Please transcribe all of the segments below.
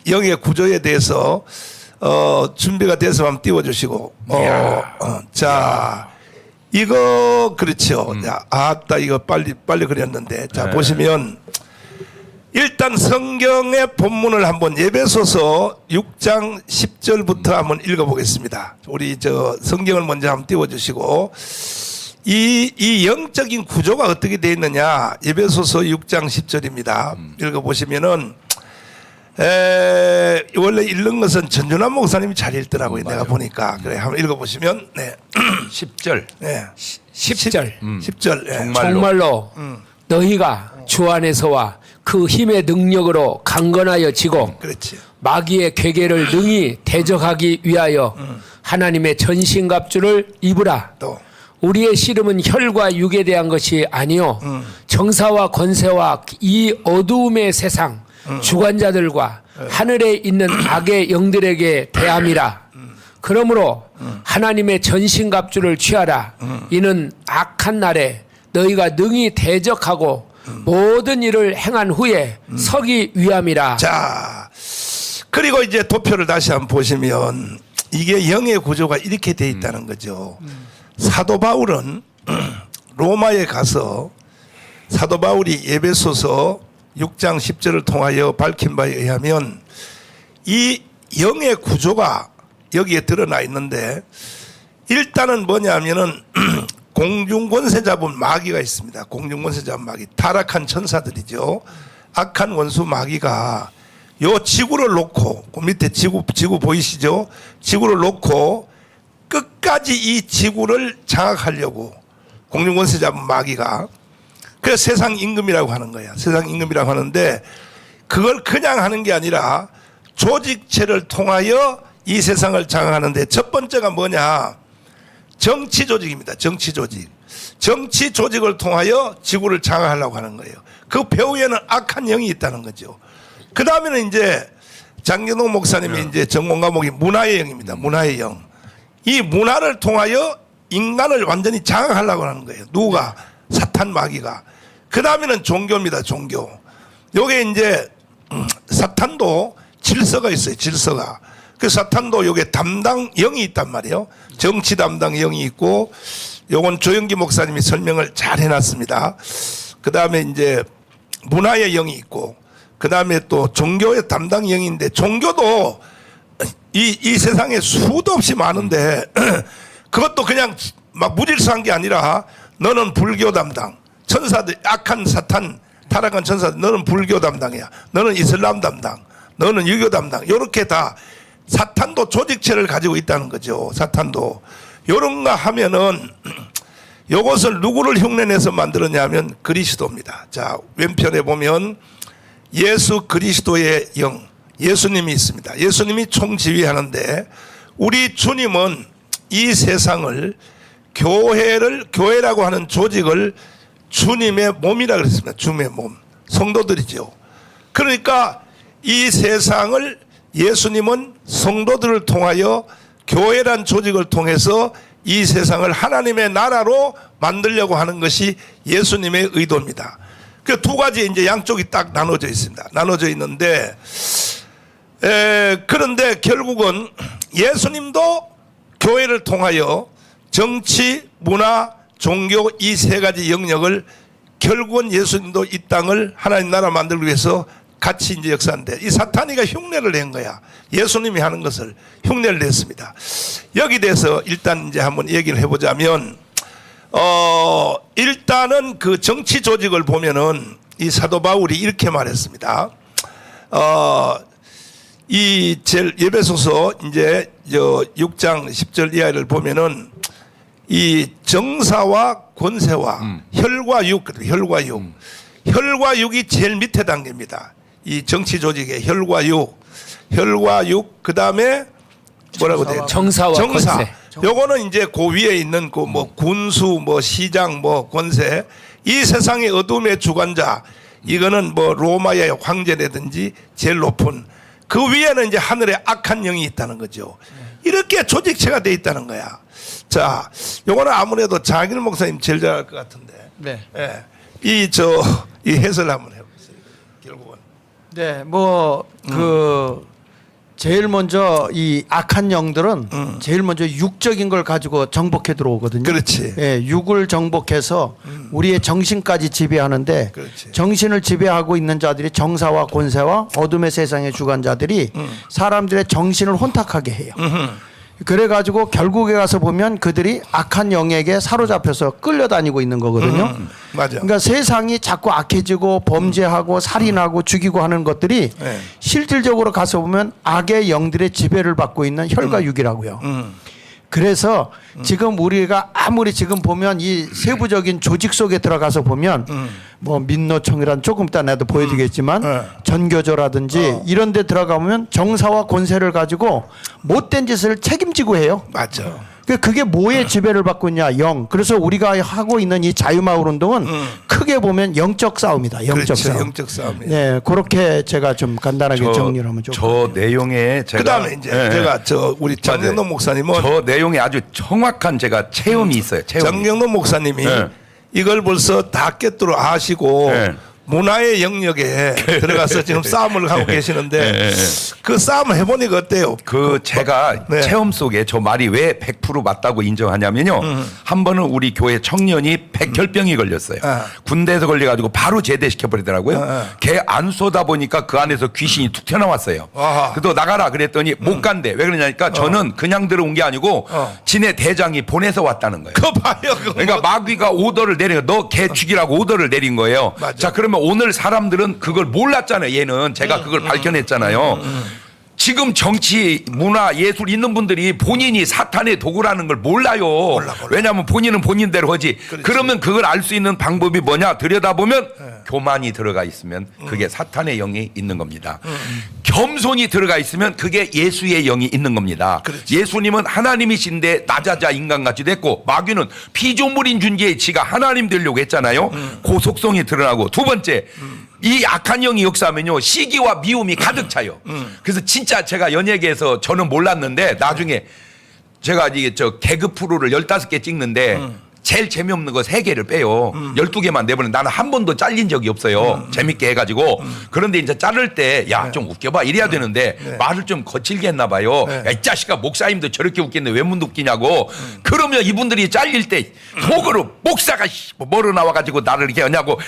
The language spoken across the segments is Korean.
영의 구조에 대해서 준비가 돼서 한번 띄워주시고 자 이거 그렇죠. 아따 이거 빨리 그렸는데 자 보시면 일단 성경의 본문을 한번 에베소서 6장 10절부터 한번 읽어보겠습니다. 우리 저 성경을 먼저 한번 띄워주시고 이 영적인 구조가 어떻게 되어 있느냐 에베소서 6장 10절입니다. 읽어보시면은 원래 읽는 것은 전준환 목사님이 잘 읽더라고요. 내가 보니까 그래 한번 읽어보시면 네 10절. 네. 10절 10절 네. 정말로 너희가 주 안에서와 그 힘의 능력으로 강건하여 지고 그렇지. 마귀의 괴계를 능히 대적하기 위하여 하나님의 전신갑주를 입으라. 또 우리의 씨름은 혈과 육에 대한 것이 아니요 정사와 권세와 이 어두움의 세상 주관자들과 하늘에 있는 악의 영들에게 대함이라. 그러므로 하나님의 전신갑주를 취하라. 이는 악한 날에 너희가 능히 대적하고 모든 일을 행한 후에 서기 위함이라. 자, 그리고 이제 도표를 다시 한번 보시면 이게 영의 구조가 이렇게 돼 있다는 거죠. 사도 바울은 로마에 가서 사도 바울이 에베소서 6장 10절을 통하여 밝힌 바에 의하면 이 영의 구조가 여기에 드러나 있는데 일단은 뭐냐면은 공중권세 잡은 마귀가 있습니다. 공중권세 잡은 마귀. 타락한 천사들이죠. 악한 원수 마귀가 요 지구를 놓고 그 밑에 지구 보이시죠? 지구를 놓고 끝까지 이 지구를 장악하려고 공중권세 잡은 마귀가 그래서 세상 임금이라고 하는 거야. 세상 임금이라고 하는데 그걸 그냥 하는 게 아니라 조직체를 통하여 이 세상을 장악하는데 첫 번째가 뭐냐? 정치 조직입니다. 정치 조직. 정치 조직을 통하여 지구를 장악하려고 하는 거예요. 그 배후에는 악한 영이 있다는 거죠. 그 다음에는 이제 장gen호 목사님이 이제 전공 과목이 문화의 영입니다. 문화의 영. 이 문화를 통하여 인간을 완전히 장악하려고 하는 거예요. 누가? 사탄 마귀가. 그 다음에는 종교입니다. 종교. 요게 이제 사탄도 질서가 있어요. 질서가. 그 사탄도 요게 담당 영이 있단 말이에요. 정치 담당 영이 있고 요건 조영기 목사님이 설명을 잘 해놨습니다. 그 다음에 이제 문화의 영이 있고 그 다음에 또 종교의 담당 영인데 종교도 이 세상에 수도 없이 많은데 그것도 그냥 막 무질서한 게 아니라 너는 불교 담당 천사들 악한 사탄 타락한 천사들 너는 불교 담당이야. 너는 이슬람 담당 너는 유교 담당 이렇게 다 사탄도 조직체를 가지고 있다는 거죠. 사탄도 요런가 하면은 요것을 누구를 흉내내서 만들었냐면 그리스도입니다. 자 왼편에 보면 예수 그리스도의 영 예수님이 있습니다. 예수님이 총지휘하는데 우리 주님은 이 세상을 교회라고 하는 조직을 주님의 몸이라 그랬습니다. 주님의 몸 성도들이죠. 그러니까 이 세상을 예수님은 성도들을 통하여 교회란 조직을 통해서 이 세상을 하나님의 나라로 만들려고 하는 것이 예수님의 의도입니다. 그 두 가지 이제 양쪽이 딱 나눠져 있습니다. 나눠져 있는데 그런데 결국은 예수님도 교회를 통하여 정치, 문화, 종교 이 세 가지 영역을 결국은 예수님도 이 땅을 하나님 나라 만들기 위해서 같이 이제 역사인데 이 사탄이가 흉내를 낸 거야. 예수님이 하는 것을 흉내를 냈습니다. 여기 대해서 일단 이제 한번 얘기를 해보자면 일단은 그 정치 조직을 보면은 이 사도 바울이 이렇게 말했습니다. 이 에베소서 이제 6장 10절 이하를 보면은 이 정사와 권세와 혈과 육, 혈과 육이 제일 밑에 단계입니다. 이 정치 조직의 혈과 육, 그 다음에 뭐라고 돼요? 정사. 요거는 이제 그 위에 있는 그 뭐 군수, 뭐 시장, 뭐 권세, 이 세상의 어둠의 주관자, 이거는 뭐 로마의 황제라든지 제일 높은 그 위에는 이제 하늘에 악한 영이 있다는 거죠. 이렇게 조직체가 돼 있다는 거야. 자, 요거는 아무래도 장일 목사님 제일 잘할 것 같은데. 네. 예. 이 해설 한번 해보세요. 결국은. 네, 뭐 그 제일 먼저 이 악한 영들은 제일 먼저 육적인 걸 가지고 정복해 들어오거든요. 그렇지. 예, 육을 정복해서 우리의 정신까지 지배하는데 그렇지. 정신을 지배하고 있는 자들이 정사와 권세와 어둠의 세상의 주관자들이 사람들의 정신을 혼탁하게 해요. 그래가지고 결국에 가서 보면 그들이 악한 영에게 사로잡혀서 끌려다니고 있는 거거든요. 맞아. 그러니까 세상이 자꾸 악해지고 범죄하고 살인하고 죽이고 하는 것들이 네. 실질적으로 가서 보면 악의 영들의 지배를 받고 있는 혈과 육이라고요. 그래서 지금 우리가 아무리 지금 보면 이 세부적인 조직 속에 들어가서 보면 뭐 민노총이란 조금 이따 내도 보여드리겠지만 전교조라든지 이런 데 들어가면 정사와 권세를 가지고 못된 짓을 책임지고 해요. 맞아. 그게 뭐의 지배를 받고 있냐? 영. 그래서 우리가 하고 있는 이 자유마을 운동은 크게 보면 영적 싸움이다. 영적 그렇죠. 싸움. 영적 싸움이에요. 네, 그렇게 제가 좀 간단하게 정리를 하면 좋을 저 내용에 제가 그다음에 이제 예, 제가 저 우리 정경돈 맞아요. 목사님은 저 내용에 아주 정확한 제가 체험이 있어요. 체험이. 정경돈 목사님이 네. 이걸 벌써 다 꿰뚫어 아시고 네. 문화의 영역에 들어가서 지금 싸움을 하고 계시는데 네. 그 싸움을 해보니까 어때요? 그 제가 네. 체험 속에 저 말이 왜 100% 맞다고 인정하냐면요. 한 번은 우리 교회 청년이 백혈병이 걸렸어요. 아. 군대에서 걸려가지고 바로 제대시켜 버리더라고요. 아. 걔 안 쏘다 보니까 그 안에서 귀신이 툭 튀어나왔어요. 아하. 그래서 나가라 그랬더니 못 간대. 왜 그러냐니까 저는 그냥 들어온 게 아니고 지네 대장이 보내서 왔다는 거예요. 그거 봐요. 그거. 그러니까 마귀가 오더를 내린 거예요. 너 걔 죽이라고 오더를 내린 거예요. 맞아. 자, 그러면 오늘 사람들은 그걸 몰랐잖아요. 얘는 제가 그걸 밝혀냈잖아요. 지금 정치, 문화, 예술 있는 분들이 본인이 사탄의 도구라는 걸 몰라요. 왜냐하면 본인은 본인대로 하지. 그렇지. 그러면 그걸 알 수 있는 방법이 뭐냐? 들여다보면 교만이 들어가 있으면 그게 사탄의 영이 있는 겁니다. 겸손이 들어가 있으면 그게 예수의 영이 있는 겁니다. 그렇지. 예수님은 하나님이신데 나자자 인간같이 됐고 마귀는 피조물인 존재의 지가 하나님 되려고 했잖아요. 그 속성이 드러나고 두 번째 이 악한 영이 역사하면요 시기와 미움이 가득 차요. 그래서 진짜 제가 연예계에서 저는 몰랐는데 나중에 제가 이게 저 개그 프로를 15개 찍는데 제일 재미없는 거 3개를 빼요. 12개만 내보내. 나는 한 번도 잘린 적이 없어요. 재밌게 해가지고. 그런데 이제 자를 때, 야, 좀 웃겨봐. 이래야 되는데, 말을 좀 거칠게 했나 봐요. 야, 이 자식아, 목사님도 저렇게 웃겠네. 왜 못 웃기냐고. 그러면 이분들이 잘릴 때, 속으로 목사가 뭐로 나와가지고 나를 이렇게 하냐고.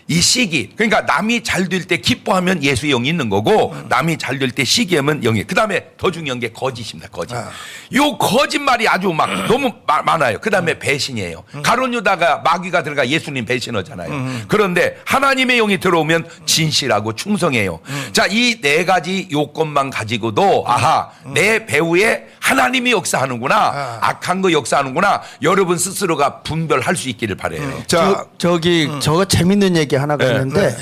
이 시기, 그러니까 남이 잘 될 때 기뻐하면 예수의 영이 있는 거고 남이 잘 될 때 시기하면 영이. 그다음에 더 중요한 게 거짓입니다. 거짓. 요 거짓말이 아주 막 너무 많아요. 그다음에 배신이에요. 가룟 유다가 마귀가 들어가 예수님 배신하잖아요. 그런데 하나님의 영이 들어오면 진실하고 충성해요. 자, 이 4가지 요건만 가지고도 아하, 내 배후에 하나님이 역사하는구나. 악한 거 역사하는구나. 여러분 스스로가 분별할 수 있기를 바라요. 자, 저거 재밌는 얘기 하나가 있는데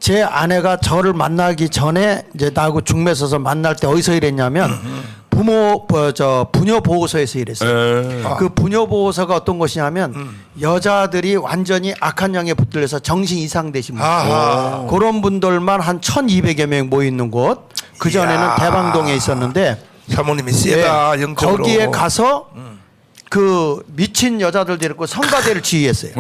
제 아내가 저를 만나기 전에 이제 나하고 중매 서서 만날 때 어디서 일했냐면 부녀 보호소에서 일했어요. 그 부녀 보호소가 어떤 곳이냐면 여자들이 완전히 악한 영에 붙들려서 정신 이상 되신 분들 아하. 그런 분들만 한 1,200여 명 모여 있는 곳. 그 전에는 이야. 대방동에 있었는데 사모님이 세다 예, 영적으로. 거기에 가서 그 미친 여자들 데리고 성가대를 지휘했어요.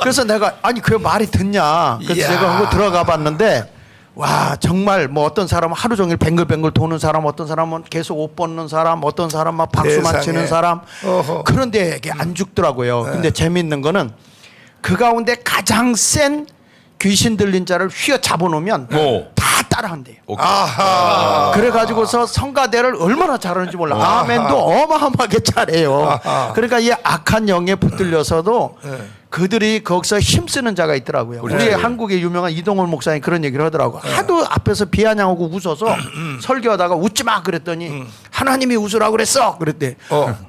그래서 내가 아니 그게 말이 듣냐. 그래서 이야. 제가 하고 들어가 봤는데 와 정말 뭐 어떤 사람은 하루 종일 뱅글뱅글 도는 사람, 어떤 사람은 계속 옷 벗는 사람, 어떤 사람은 막 박수만 세상에. 치는 사람. 어허. 그런데 이게 안 죽더라고요. 근데 재밌는 거는 그 가운데 가장 센 귀신 들린 자를 휘어 잡아놓으면 다 따라한대요. 아하. 그래가지고서 성가대를 얼마나 잘하는지 몰라. 아멘도 어마어마하게 잘해요. 아하. 그러니까 이 악한 영에 붙들려서도 그들이 거기서 힘쓰는 자가 있더라고요. 우리 한국의 유명한 이동훈 목사님 그런 얘기를 하더라고. 하도 앞에서 비아냥하고 웃어서 설교하다가 웃지 마 그랬더니 하나님이 웃으라고 그랬어. 그랬대.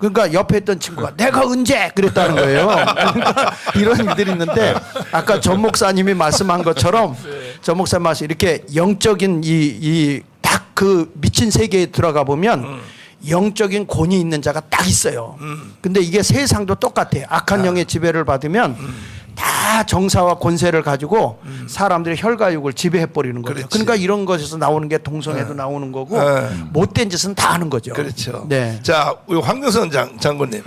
그러니까 옆에 있던 친구가 내가 언제 그랬다는 거예요. 그러니까 이런 일들이 있는데 아까 전 목사님이 말씀한 것처럼 전 목사님 말씀 이렇게 영적인 이 딱 그 미친 세계에 들어가 보면 영적인 권위 있는 자가 딱 있어요. 근데 이게 세상도 똑같아요. 악한 영의 지배를 받으면 다 정사와 권세를 가지고 사람들의 혈과육을 지배해버리는 거죠. 그렇지. 그러니까 이런 것에서 나오는 게 동성애도 나오는 거고 못된 짓은 다 하는 거죠. 그렇죠. 네. 자, 우리 황교선 장군님.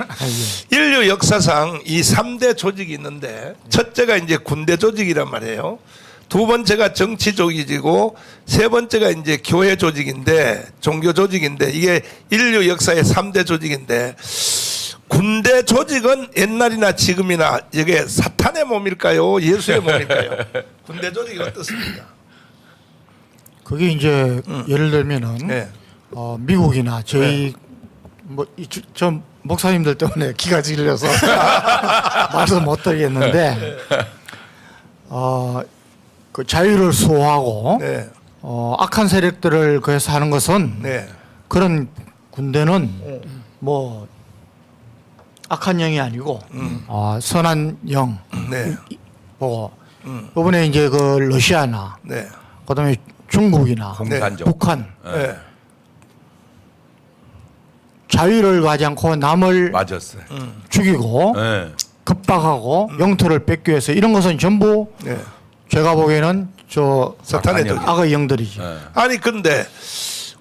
인류 역사상 이 3대 조직이 있는데 첫째가 이제 군대 조직이란 말이에요. 두 번째가 정치 조직이고 세 번째가 이제 교회 조직인데 종교 조직인데 이게 인류 역사의 3대 조직인데 군대 조직은 옛날이나 지금이나 이게 사탄의 몸일까요? 예수의 몸일까요? 군대 조직이 어떻습니까? 그게 이제 예를 들면은 네. 미국이나 저희 저 목사님들 때문에 기가 질려서 말씀 못 드리겠는데 그 자유를 수호하고 네. 악한 세력들을 그래서 하는 것은 네. 그런 군대는 뭐 악한 영이 아니고 선한 영 네. 보고 이번에 이제 그 러시아나 네. 그다음에 중국이나 공산적. 북한 네. 자유를 가지 않고 남을 맞았어요. 죽이고 네. 급박하고 영토를 뺏기 위해서 이런 것은 전부 네. 제가 보기에는 저 사탄의 악한 조직. 악의 영들이죠. 네. 아니 근데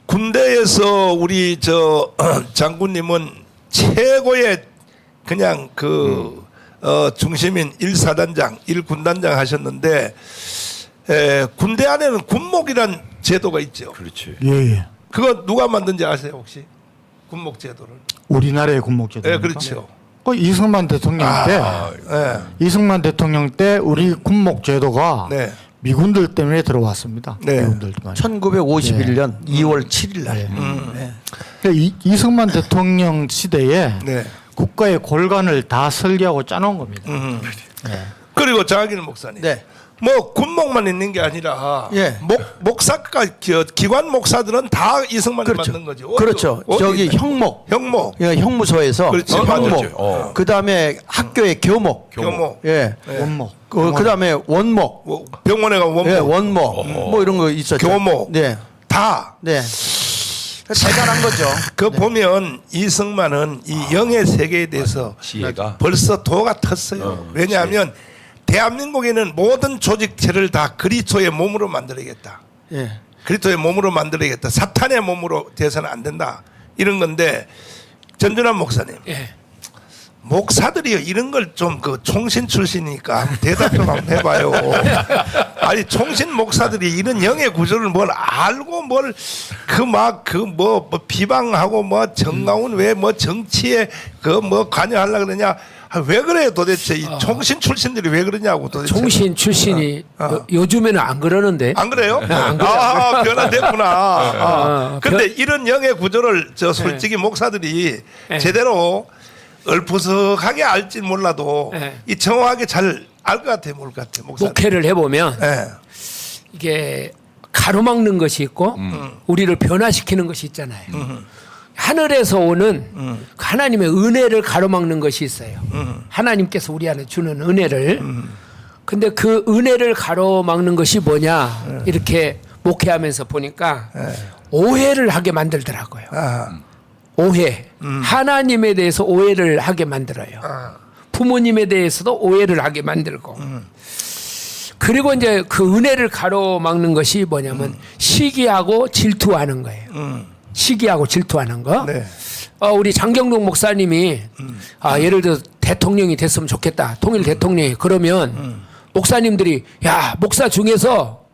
군대에서 우리 저 장군님은 최고의 그냥 그 중심인 1사단장, 1군단장 하셨는데 군대 안에는 군목이란 제도가 있죠. 그렇지. 예. 그거 누가 만든지 아세요 혹시? 군목 제도를? 우리나라의 군목제도. 네, 그렇죠. 그 이승만 대통령 때 네. 이승만 대통령 때 우리 군목제도가 네. 미군들 때문에 들어왔습니다. 네. 미군들 때문에. 1951년 2월 7일 날. 그러니까 이승만 대통령 시대에 네. 국가의 골간을 다 설계하고 짜놓은 겁니다. 그리고 장학인 목사님. 네. 뭐 군목만 있는 게 아니라 예. 목사가 기관 목사들은 다 이승만이 만든 거죠. 그렇죠. 저기 형목. 형목. 예, 형무소에서 그렇지, 형목. 맞았지. 그다음에 학교의 교목. 교목. 예. 네. 원목. 그다음에 원목. 뭐 병원에 가면 원목. 예, 원목. 뭐 이런 거 있었죠. 교목. 네. 다. 네. 대단한 거죠. 그 보면 이승만은 이 영의 세계에 대해서 지혜가. 벌써 도가 텄어요. 왜냐하면 대한민국에는 모든 조직체를 다 그리스도의 몸으로 만들어야겠다. 예. 그리스도의 몸으로 만들어야겠다. 사탄의 몸으로 돼서는 안 된다. 이런 건데 전준환 목사님. 예. 목사들이요 이런 걸 좀 그 총신 출신이니까 한번 대답 좀 한번 해봐요. 아니 총신 목사들이 이런 영의 구조를 뭘 알고 뭘 그 막 그 뭐 비방하고 뭐 정가운 왜 뭐 정치에 그 뭐 관여하려 그러냐. 아, 왜 그래요 도대체 이 총신 출신들이 왜 그러냐고 도대체. 총신 출신이 요즘에는 안 그러는데. 안 그래요? 안 그래요. 아, 변화됐구나. 근데 이런 영의 구조를 저 솔직히 목사들이 네. 제대로 얼푸석하게 알지 몰라도 네. 이 정확하게 잘 알 것 같아요, 뭘 것 같아요, 목사. 목회를 해보면 예. 이게 가로막는 것이 있고 우리를 변화시키는 것이 있잖아요. 하늘에서 오는 하나님의 은혜를 가로막는 것이 있어요. 하나님께서 우리 안에 주는 은혜를. 근데 그 은혜를 가로막는 것이 뭐냐 이렇게 목회하면서 보니까 오해를 하게 만들더라고요. 아, 오해. 하나님에 대해서 오해를 하게 만들어요. 부모님에 대해서도 오해를 하게 만들고. 그리고 이제 그 은혜를 가로막는 것이 뭐냐면 시기하고 질투하는 거예요. 시기하고 질투하는 거. 네. 우리 장경동 목사님이 예를 들어 대통령이 됐으면 좋겠다. 통일 대통령이. 그러면 목사님들이 야 목사 중에서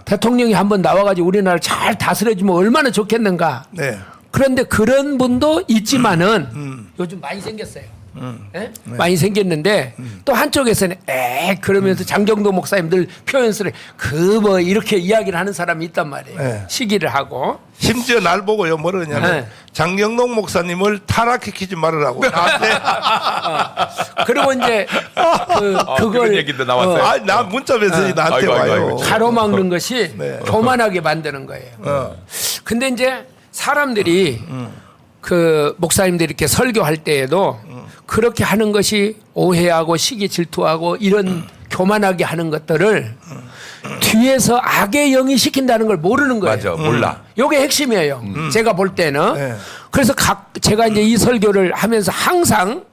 대통령이 한번 나와가지고 우리나라를 잘 다스려주면 얼마나 좋겠는가. 네. 그런데 그런 분도 있지만은 요즘 많이 생겼어요. 예? 많이 생겼는데 또 한쪽에서는 그러면서 장경도 목사님들 표현스를 그 뭐 이렇게 이야기를 하는 사람이 있단 말이에요. 네. 시기를 하고. 심지어 날 보고요, 뭐라 그러냐면 네. 장경동 목사님을 타락시키지 말으라고. 나한테. 그리고 이제 그걸 그런 얘기도 나왔어요. 아, 나 문자 메시지 나한테 아이고, 아이고, 와요. 아이고. 가로막는 것이 네. 교만하게 만드는 거예요. 근데 이제 사람들이 그 목사님들이 이렇게 설교할 때에도 그렇게 하는 것이 오해하고 시기 질투하고 이런 교만하게 하는 것들을 뒤에서 악의 영이 시킨다는 걸 모르는 거예요. 맞아, 몰라. 요게 핵심이에요. 제가 볼 때는. 네. 그래서 제가 이제 이 설교를 하면서 항상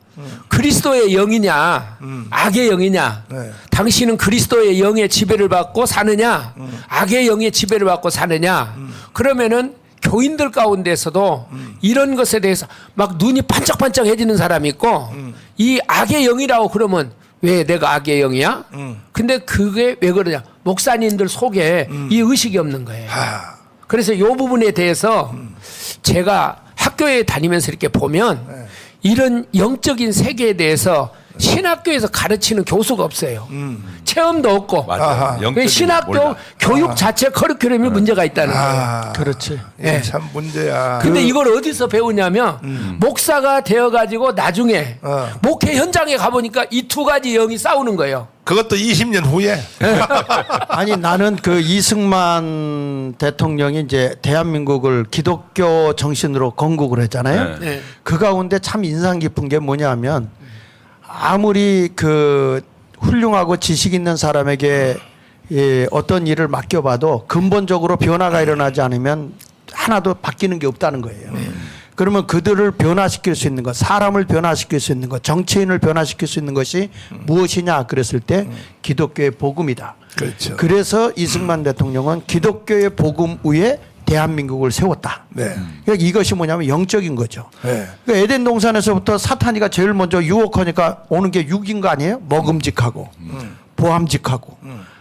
그리스도의 영이냐 악의 영이냐 네. 당신은 그리스도의 영의 지배를 받고 사느냐 악의 영의 지배를 받고 사느냐 그러면은 교인들 가운데서도 이런 것에 대해서 막 눈이 반짝반짝해지는 사람이 있고 이 악의 영이라고 그러면 왜 내가 악의 영이야? 근데 그게 왜 그러냐? 목사님들 속에 이 의식이 없는 거예요. 아, 그래서 이 부분에 대해서 제가 학교에 다니면서 이렇게 보면 이런 영적인 세계에 대해서 신학교에서 가르치는 교수가 없어요. 체험도 없고. 맞아요. 아하. 그 신학교 몰라. 교육 자체 커리큘럼이 문제가 있다는 거예요. 아, 그렇지. 이게 네. 참 문제야. 근데 이걸 어디서 배우냐면 목사가 되어가지고 나중에 목회 현장에 가보니까 이 두 가지 영이 싸우는 거예요. 그것도 20년 후에. 아니 나는 그 이승만 대통령이 이제 대한민국을 기독교 정신으로 건국을 했잖아요. 네. 그 가운데 참 인상 깊은 게 뭐냐면 아무리 그 훌륭하고 지식 있는 사람에게 어떤 일을 맡겨봐도 근본적으로 변화가 일어나지 않으면 하나도 바뀌는 게 없다는 거예요. 그러면 그들을 변화시킬 수 있는 것, 사람을 변화시킬 수 있는 것, 정치인을 변화시킬 수 있는 것이 무엇이냐 그랬을 때 기독교의 복음이다. 그렇죠. 그래서 이승만 대통령은 기독교의 복음 위에 대한민국을 세웠다. 네. 그러니까 이것이 뭐냐면 영적인 거죠. 네. 그러니까 에덴 동산에서부터 사탄이가 제일 먼저 유혹하니까 오는 게 육인 거 아니에요? 먹음직하고 보암직하고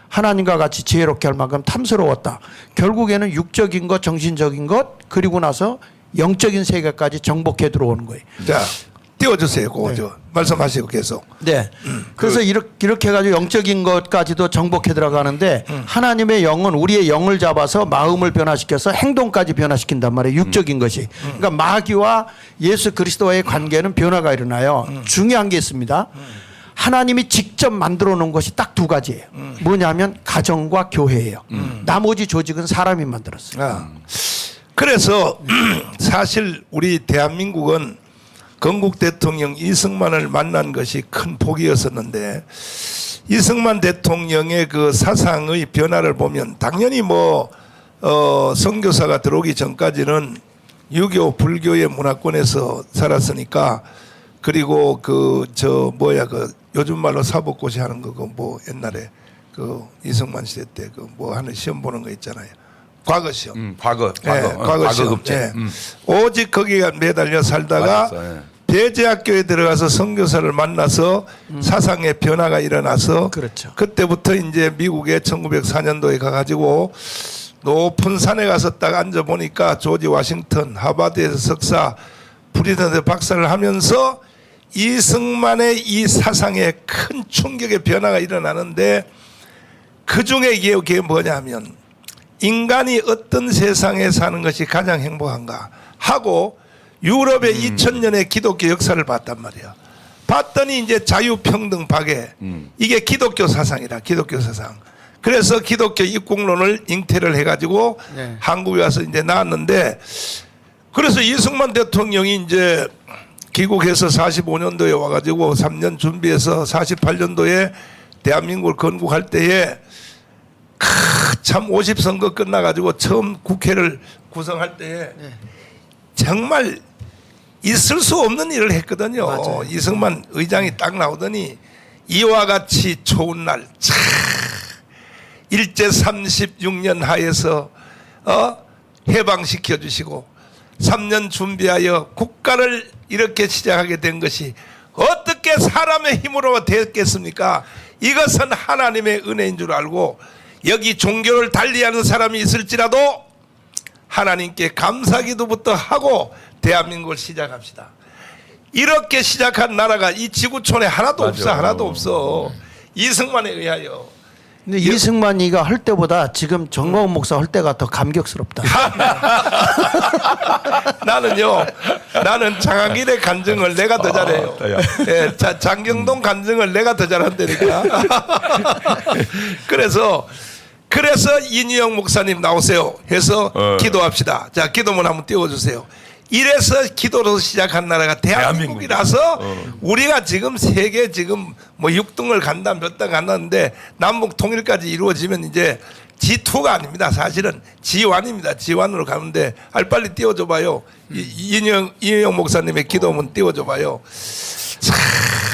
하나님과 같이 지혜롭게 할 만큼 탐스러웠다. 결국에는 육적인 것, 정신적인 것, 그리고 나서 영적인 세계까지 정복해 들어오는 거예요. 자, 띄워주세요. 그거 저 말씀하시고 계속. 네. 그래서 이렇게 해가지고 영적인 것까지도 정복해 들어가는데 하나님의 영은 우리의 영을 잡아서 마음을 변화시켜서 행동까지 변화시킨단 말이에요. 육적인 것이. 그러니까 마귀와 예수 그리스도와의 관계는 변화가 일어나요. 중요한 게 있습니다. 하나님이 직접 만들어 놓은 것이 딱 두 가지예요. 뭐냐면 가정과 교회예요. 나머지 조직은 사람이 만들었어요. 아. 그래서 사실 우리 대한민국은 건국 대통령 이승만을 만난 것이 큰 복이었었는데 이승만 대통령의 그 사상의 변화를 보면 당연히 선교사가 들어오기 전까지는 유교 불교의 문화권에서 살았으니까 그리고 요즘 말로 사법고시 하는 거 옛날에 그 이승만 시대 때 하는 시험 보는 거 있잖아요. 과거 시험. 과거 시험. 급제. 예. 오직 거기에 매달려 살다가 맞았어, 예. 배제학교에 들어가서 선교사를 만나서 사상의 변화가 일어나서 그렇죠. 그때부터 이제 미국에 1904년도에 가가지고 높은 산에 가서 딱 앉아 보니까 조지 워싱턴 하버드에서 석사 프리던에 박사를 하면서 이승만의 이 사상에 큰 충격의 변화가 일어나는데 그 중에 이게 뭐냐면 인간이 어떤 세상에 사는 것이 가장 행복한가 하고 유럽의 2000년의 기독교 역사를 봤단 말이야. 봤더니 이제 자유평등 박애 이게 기독교 사상이다. 기독교 사상. 그래서 기독교 입국론을 잉태를 해가지고 네. 한국에 와서 이제 나왔는데 그래서 이승만 대통령이 이제 귀국해서 45년도에 와가지고 3년 준비해서 48년도에 대한민국을 건국할 때에 참 50선거 끝나가지고 처음 국회를 구성할 때에 정말 있을 수 없는 일을 했거든요. 맞아요. 이승만 의장이 딱 나오더니 이와 같이 좋은 날 일제 36년 하에서 해방시켜 주시고 3년 준비하여 국가를 이렇게 시작하게 된 것이 어떻게 사람의 힘으로 됐겠습니까? 이것은 하나님의 은혜인 줄 알고 여기 종교를 달리하는 사람이 있을지라도 하나님께 감사기도부터 하고 대한민국을 시작합시다. 이렇게 시작한 나라가 이 지구촌에 하나도 맞아. 없어. 하나도 없어. 이승만에 의하여. 근데 이승만이가 할 때보다 지금 정광훈 목사 할 때가 더 감격스럽다. 나는 장학일의 간증을 내가 더 잘해요. 예, 장경동 간증을 내가 더 잘한다니까. 그래서 이니영 목사님 나오세요 해서 기도합시다. 자, 기도문 한번 띄워주세요. 이래서 기도로 시작한 나라가 대한민국이라서 우리가 지금 세계 지금 6등을 간다 몇 등 간다는데 남북 통일까지 이루어지면 이제 G2가 아닙니다. 사실은 G1입니다. G1으로 가는데 빨리 띄워줘 봐요. 이인영 목사님의 기도문 띄워줘 봐요.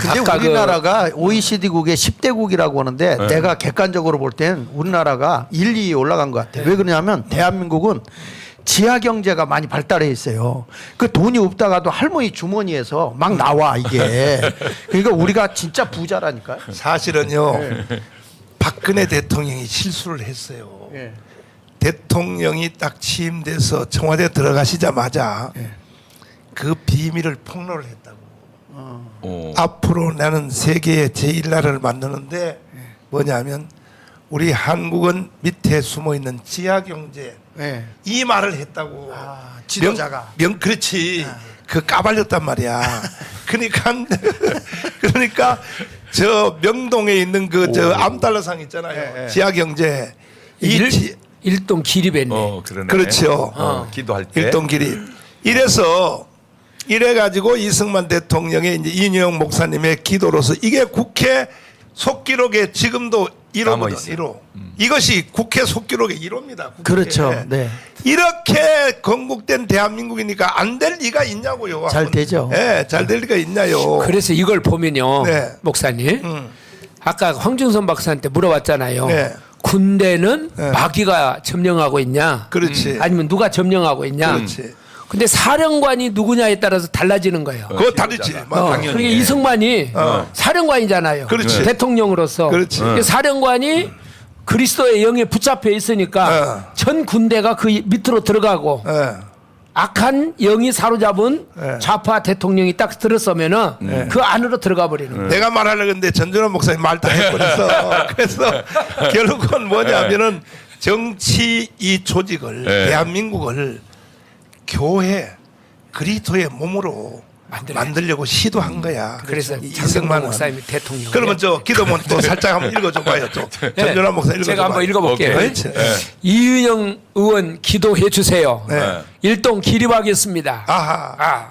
근데 아까 우리나라가 OECD국의 10대국이라고 하는데 내가 객관적으로 볼 땐 우리나라가 1, 2에 올라간 것 같아요. 왜 그러냐면 대한민국은 지하 경제가 많이 발달해 있어요. 그 돈이 없다가도 할머니 주머니에서 막 나와 이게. 그러니까 우리가 진짜 부자라니까요. 사실은요. 박근혜 대통령이 실수를 했어요. 예. 대통령이 딱 취임돼서 청와대 들어가시자마자 그 비밀을 폭로를 했다고. 앞으로 나는 세계의 제1나라를 만드는데 뭐냐면 우리 한국은 밑에 숨어 있는 지하 경제 예. 이 말을 했다고. 아, 지도자가. 그렇지. 그 까발렸단 말이야. 그러니까 저 명동에 있는 그 저 암달러상 있잖아요. 예, 예. 지하 경제 일동 기립했네. 그러네. 그렇죠. 기도할 때. 일동길이 이래 가지고 이승만 대통령의 이제 이인영 목사님의 기도로서 이게 국회 속기록에 지금도 1호거든. 1호. 이것이 국회 속기록의 1호입니다. 그렇죠. 네. 이렇게 건국된 대한민국이니까 안 될 리가 있냐고요. 잘 되죠. 네, 잘 될 리가 있나요? 그래서 이걸 보면요, 네. 목사님. 아까 황준선 박사한테 물어봤잖아요. 네. 군대는 네. 마귀가 점령하고 있냐? 그렇지. 아니면 누가 점령하고 있냐? 그렇지. 근데 사령관이 누구냐에 따라서 달라지는 거예요. 그거 다르지. 당연히. 그러니까 이승만이 사령관이잖아요. 그렇지. 대통령으로서. 그렇지. 근데 사령관이 그리스도의 영에 붙잡혀 있으니까 전 군대가 그 밑으로 들어가고 예. 악한 영이 사로잡은 네. 좌파 대통령이 딱 들었으면은 그 안으로 들어가 버리는 거예요. 내가 말하려고 했는데 전준환 목사님 말 다 해버렸어. 그래서 결국은 뭐냐면은 정치 이 조직을 네. 대한민국을 교회 그리스도의 몸으로 만들려고 시도한 거야. 그래서 이 장성만 이승만은. 목사님이 대통령. 그러면 저 기도문 또 살짝 한번 읽어줘봐요. 또 전준환 목사 읽어줘봐. 제가 한번 읽어볼게요. 오케이. 이은영 의원 기도해 주세요. 네. 일동 기립하겠습니다. 아하.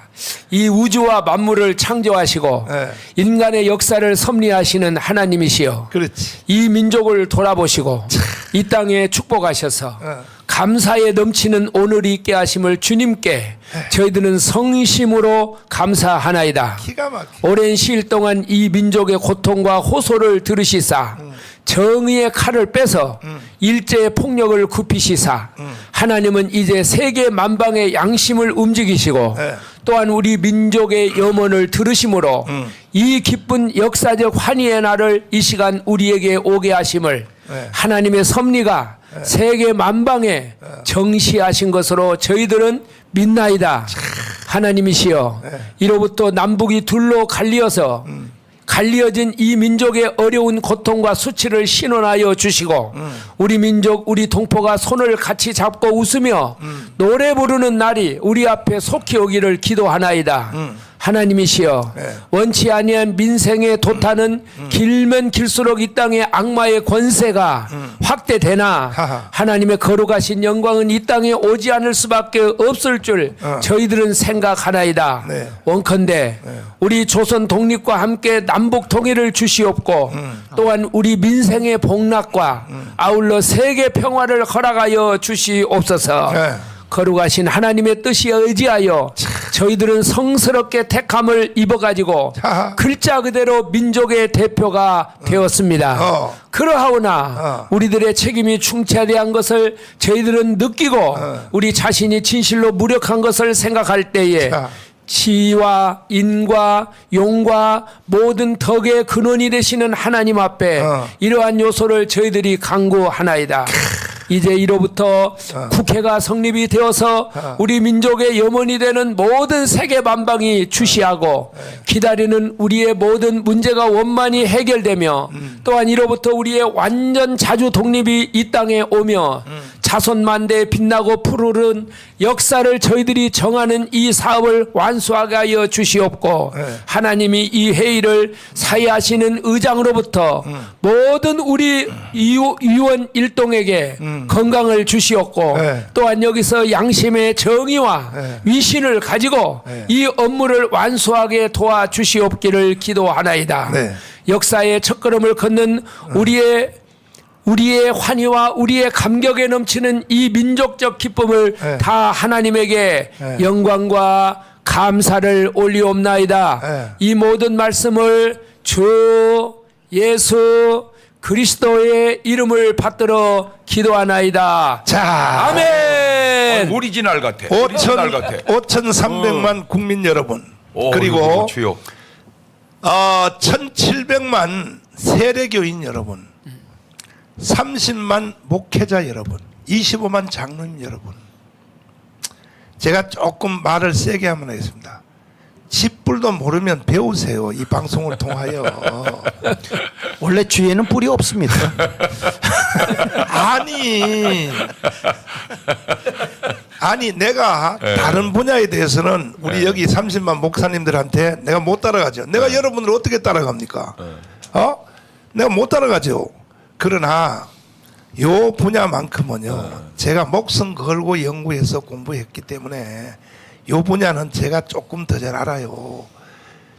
이 우주와 만물을 창조하시고 네. 인간의 역사를 섭리하시는 하나님이시여. 그렇지. 이 민족을 돌아보시고 이 땅에 축복하셔서 감사에 넘치는 오늘이 있게 하심을 주님께 저희들은 성심으로 감사하나이다. 기가 막혀. 오랜 시일 동안 이 민족의 고통과 호소를 들으시사 정의의 칼을 빼서 일제의 폭력을 굽히시사 하나님은 이제 세계 만방의 양심을 움직이시고 네. 또한 우리 민족의 염원을 들으심으로 이 기쁜 역사적 환희의 날을 이 시간 우리에게 오게 하심을 네. 하나님의 섭리가 세계 만방에 정시하신 것으로 저희들은 믿나이다. 하나님이시여 이로부터 남북이 둘로 갈리어서 갈리어진 이 민족의 어려운 고통과 수치를 신원하여 주시고 우리 민족 우리 동포가 손을 같이 잡고 웃으며 노래 부르는 날이 우리 앞에 속히 오기를 기도하나이다. 하나님이시여 원치 아니한 민생의 도탄은 길면 길수록 이 땅의 악마의 권세가 확대되나 하나님의 거룩하신 영광은 이 땅에 오지 않을 수밖에 없을 줄 저희들은 생각하나이다. 네. 원컨대 우리 조선 독립과 함께 남북 통일을 주시옵고 또한 우리 민생의 복락과 아울러 세계 평화를 허락하여 주시옵소서. 네. 거룩하신 하나님의 뜻에 의지하여 저희들은 성스럽게 택함을 입어가지고 하하. 글자 그대로 민족의 대표가 되었습니다. 그러하오나 우리들의 책임이 충체대한 것을 저희들은 느끼고 우리 자신이 진실로 무력한 것을 생각할 때에 자. 지와 인과 용과 모든 덕의 근원이 되시는 하나님 앞에 이러한 요소를 저희들이 강구하나이다. 이제 이로부터 국회가 성립이 되어서 우리 민족의 염원이 되는 모든 세계 만방이 주시하고 기다리는 우리의 모든 문제가 원만히 해결되며 또한 이로부터 우리의 완전 자주 독립이 이 땅에 오며 자손만대에 빛나고 푸르른 역사를 저희들이 정하는 이 사업을 완수하게 하여 주시옵고 하나님이 이 회의를 사회하시는 의장으로부터 모든 우리 위원 일동에게 건강을 주시옵고 또한 여기서 양심의 정의와 위신을 가지고 이 업무를 완수하게 도와주시옵기를 기도하나이다. 네. 역사의 첫걸음을 걷는 우리의 환희와 우리의 감격에 넘치는 이 민족적 기쁨을 다 하나님에게 영광과 감사를 올리옵나이다. 이 모든 말씀을 주 예수 그리스도의 이름을 받들어 기도하나이다. 자. 아멘. 오리지널 같아. 오리지널 같아. 5,300만 국민 여러분. 그리고 주요. 1,700만 세례교인 여러분. 30만 목회자 여러분, 25만 장로님 여러분, 제가 조금 말을 세게 한번 하겠습니다. 집불도 모르면 배우세요. 이 방송을 통하여. 원래 쥐에는 뿔이 없습니다. 아니 내가 다른 분야에 대해서는 우리 여기 30만 목사님들한테 내가 못 따라가죠. 내가 여러분을 어떻게 따라갑니까? 내가 못 따라가죠. 그러나 요 분야만큼은요, 제가 목숨 걸고 연구해서 공부했기 때문에 요 분야는 제가 조금 더 잘 알아요.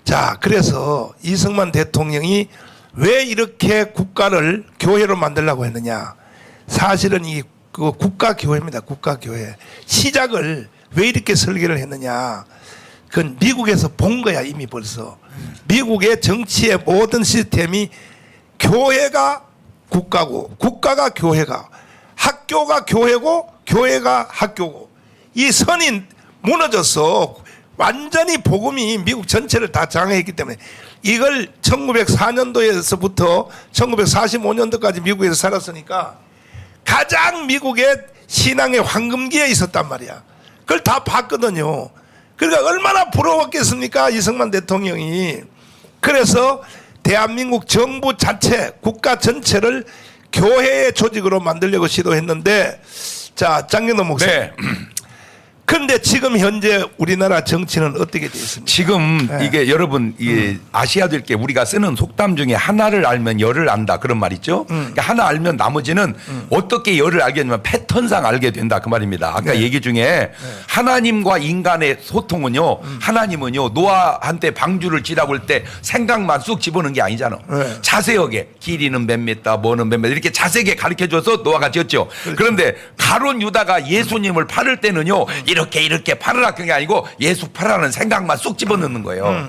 자, 그래서 이승만 대통령이 왜 이렇게 국가를 교회로 만들려고 했느냐? 사실은 이 그 국가교회입니다. 국가교회. 시작을 왜 이렇게 설계를 했느냐? 그건 미국에서 본 거야, 이미 벌써. 미국의 정치의 모든 시스템이 교회가 국가고, 국가가 교회가, 학교가 교회고, 교회가 학교고, 이 선이 무너져서 완전히 복음이 미국 전체를 다 장악했기 때문에 이걸 1904년도에서부터 1945년도까지 미국에서 살았으니까 가장 미국의 신앙의 황금기에 있었단 말이야. 그걸 다 봤거든요. 그러니까 얼마나 부러웠겠습니까, 이승만 대통령이. 그래서 대한민국 정부 자체, 국가 전체를 교회의 조직으로 만들려고 시도했는데, 자, 장경도 목사님. 네. 그런데 지금 현재 우리나라 정치는 어떻게 되어 있습니까? 지금 이게 여러분 아셔야 될 게 우리가 쓰는 속담 중에 하나를 알면 열을 안다 그런 말 있죠. 그러니까 하나 알면 나머지는 어떻게 열을 알게 되냐면 패턴상 알게 된다 그 말입니다. 아까 얘기 중에 하나님과 인간의 소통은요, 하나님은요 노아한테 방주를 지라고 할 때 생각만 쑥 집어넣은 게 아니잖아. 자세하게 길이는 몇 미터 뭐는 몇 미터 이렇게 자세하게 가르쳐줘서 노아가 지었죠. 그런데 가룟 유다가 예수님을 팔을 때는요 이렇게 팔으라 그런 게 아니고 예수 팔으라는 생각만 쑥 집어넣는 거예요.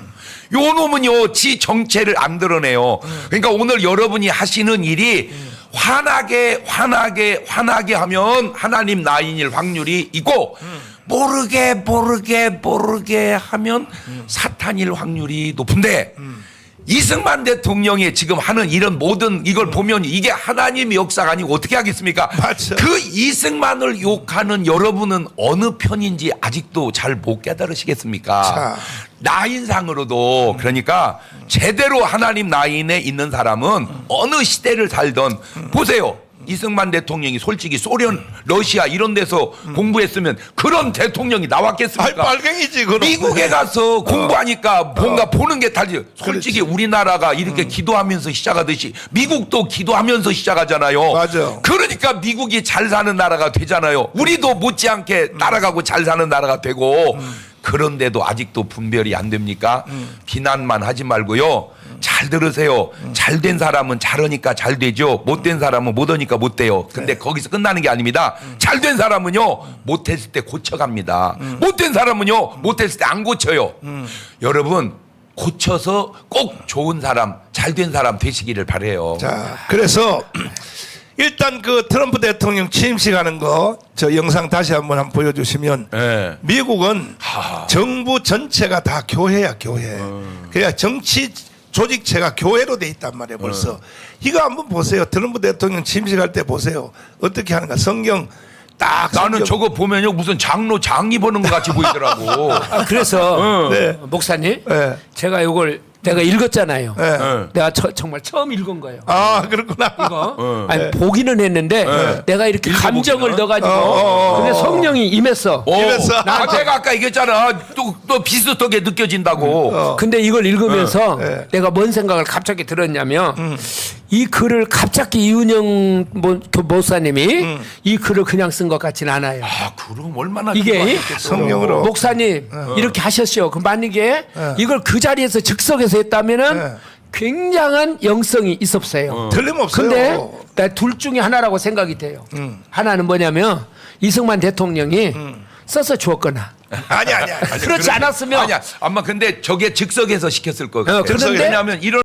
요 놈은요 지 정체를 안 드러내요. 그러니까 오늘 여러분이 하시는 일이 환하게 하면 하나님 나인일 확률이 있고 모르게 하면 사탄일 확률이 높은데 이승만 대통령이 지금 하는 이런 모든 이걸 보면 이게 하나님의 역사가 아니고 어떻게 하겠습니까? 맞죠. 그 이승만을 욕하는 여러분은 어느 편인지 아직도 잘 못 깨달으시겠습니까? 자. 나인상으로도 그러니까 제대로 하나님 나인에 있는 사람은 어느 시대를 살던 보세요. 이승만 대통령이 솔직히 소련, 러시아 이런 데서 공부했으면 그런 대통령이 나왔겠습니까? 빨갱이지, 그럼. 미국에 가서 공부하니까 뭔가 보는 게 달리. 솔직히 우리나라가 이렇게 기도하면서 시작하듯이 미국도 기도하면서 시작하잖아요. 맞아. 그러니까 미국이 잘 사는 나라가 되잖아요. 우리도 못지않게 따라가고 잘 사는 나라가 되고 그런데도 아직도 분별이 안 됩니까? 비난만 하지 말고요. 잘 들으세요. 잘된 사람은 잘하니까 잘 되죠. 못된 사람은 못하니까 못 돼요. 근데 거기서 끝나는 게 아닙니다. 잘된 사람은요 못했을 때 고쳐갑니다. 못된 사람은요 못했을 때 안 고쳐요. 여러분 고쳐서 꼭 좋은 사람, 잘된 사람 되시기를 바래요. 자, 그래서 일단 그 트럼프 대통령 취임식 하는 거 저 영상 다시 한번 보여주시면 네. 미국은 정부 전체가 다 교회야, 교회. 그러니까 정치 조직체가 교회로 돼 있단 말이에요, 벌써. 이거 한번 보세요. 트럼프 대통령 취임식 할 때 보세요. 어떻게 하는가. 성경 딱. 나는 성경. 저거 보면요 무슨 장로 장이 보는 것 같이 보이더라고. 그래서 네. 목사님, 네. 제가 이걸 내가 읽었잖아요. 네. 내가 정말 처음 읽은 거예요. 아, 그렇구나. 이거 아니 보기는 했는데 내가 이렇게 감정을 읽어보기는? 넣어가지고 근데 성령이 임했어. 이랬어. 내가 아까 얘기했잖아. 또 비슷하게 느껴진다고. 근데 이걸 읽으면서 네. 내가 뭔 생각을 갑자기 들었냐면 이 글을 갑자기 이은영 목사님이 이 글을 그냥 쓴 것 같지는 않아요. 아 그럼 얼마나 이게 기도하셨겠어. 성령으로. 목사님 이렇게 하셨어요. 그 만약에 이걸 그 자리에서 즉석에서 했다면은 네. 굉장한 영성이 있었어요. 틀림없어요. 근데 나 둘 중에 하나라고 생각이 돼요. 하나는 뭐냐면 이승만 대통령이 써서 주었거나 아니. 그렇지 않았으면 아니야. 아마 근데 저게 즉석에서 시켰을 거예요. 그런데 왜냐하면 이런